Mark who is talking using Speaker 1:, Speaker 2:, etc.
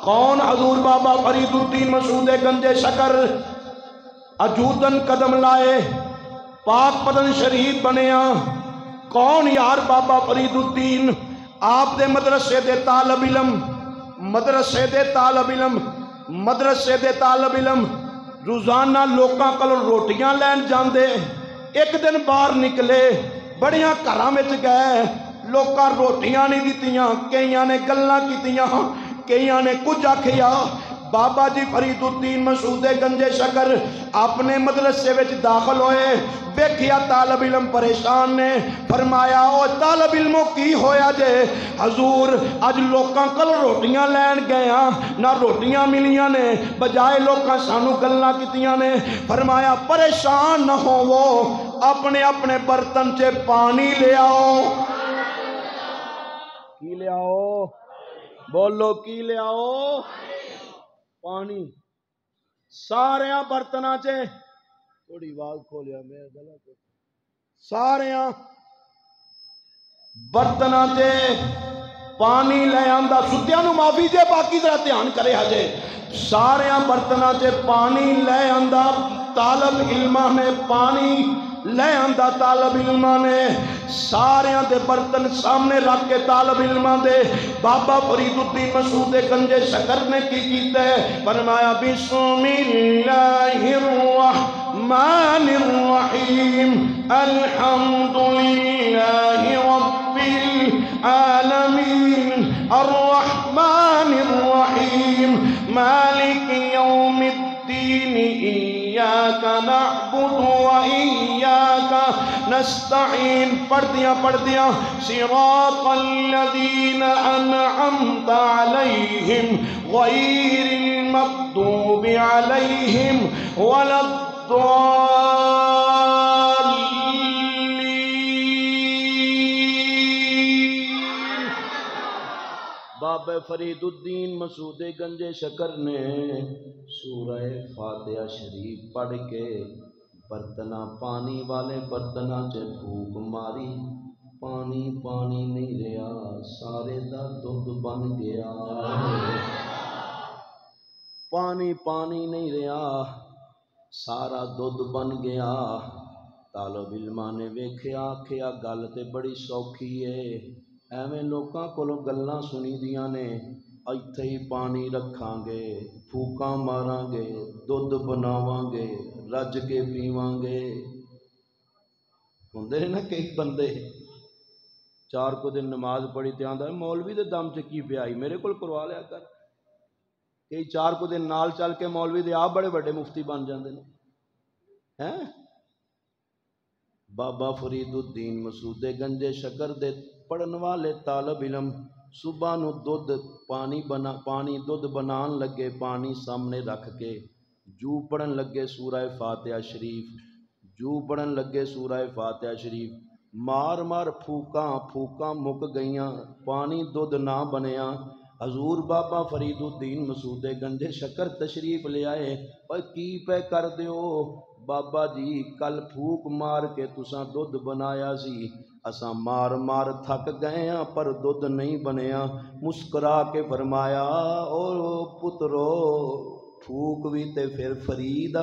Speaker 1: کون؟ حضور بابا فرید الدین مسعود گنج شکر اجودن قدم لائے پاک بدن شریف بنیا۔ کون یار بابا فرید الدین؟ آپ دے مدرسے دے طالب علم، مدرسے دے طالب علم روزانہ لوکاں کولوں روٹیاں لین جاندے۔ ایک دن باہر نکلے، بڑیاں گھراں وچ گئے، لوکاں روٹیاں نہیں دتیاں، کئیاں نے گلاں کیتیاں، کئیاں نے کچھ آکھیا۔ بابا جی فرید الدین مسعود گنج شکر اپنے مدرسے وچ داخل ہوئے، ویکھیا طالب علم پریشان نے، فرمایا او طالب علموں کی ہویا جے؟ حضور اج لوکاں کل روٹیاں لین گئے ہاں، نہ روٹیاں ملیاں نے، بجائے لوکاں سانو گلاں کیتیاں نے۔ فرمایا پریشان نہ ہوو، اپنے اپنے برتن چے پانی لے آؤ۔ کی لے آؤ؟ بولو کی لے آؤ؟ پانی۔ ساریاں برتناں چے، تھوڑی آواز کھولیا میرے گلا کو، ساریاں برتناں چے پانی لے آندا۔ ستیاں نو معافی جے، باقی ذرا دھیان کرے ہجے۔ ساریاں برتناں چے پانی لے آندا، طالب علماں نے پانی لے آندا، طالب علماں نے ساریاں دے برتن سامنے رکھ کے طالب علماں دے بابا فرید الدین مسعود گنج شکر نے کی کیتا ہے؟ فرمایا بسم اللہ الرحمن الرحیم الحمدللہ رب العالمین الرحمن الرحیم مالک یوم الدین ایاک نعبد و ایاک نستعین۔ پڑھ دیاں صراط الذین انعمت علیہم غیر المغضوب علیہم ولا الضالین۔ بابا فرید الدین مسعود گنج شکر نے سورہ فاتحہ شریف پڑھ کے برتناں پانی والے برتناں چے پھوک ماری، پانی پانی نہیں رہا، سارے دا دودھ بن گیا۔ پانی پانی نہیں رہا، سارا دودھ بن گیا۔ طالب علماں نے ویکھیا، آکھیا گل تے بڑی سوکھی ہے، ایویں لوکاں کولوں گلاں سنی دیاں نے، ایتھے ہی پانی رکھاں گے، پھوکاں ماراں گے، دودھ بناواں گے، رج کے پیواں گے۔ ہوندے نا کئی بندے، چار کو دن نماز پڑھی تے آندا مولوی دے دم چ کی پیائی، میرے کول کروا لیا کر۔ کئی چار کو دن نال چل کے مولوی دے آپ بڑے بڑے مفتی بن جاندے نے۔ بابا فرید الدین مسعود گنج شکر دے پڑھن والے طالب علم صبح نو پانی دودھ بنان لگے، پانی سامنے رکھ کے جو پڑھن لگے سورہ فاتحہ شریف، مار مار پھوکاں مک گئیاں، پانی دودھ نہ بنیا۔ حضور بابا فرید الدین مسعود گنج شکر تشریف لے آئے، پر کی پہ کر دیو؟ بابا جی کل پھوک مار کے تساں دودھ بنایا سی، اساں مار مار تھک گئے ہاں پر دودھ نہیں بنیا۔ مسکرا کے فرمایا او پترو، پھوک بھی تے پھر فرید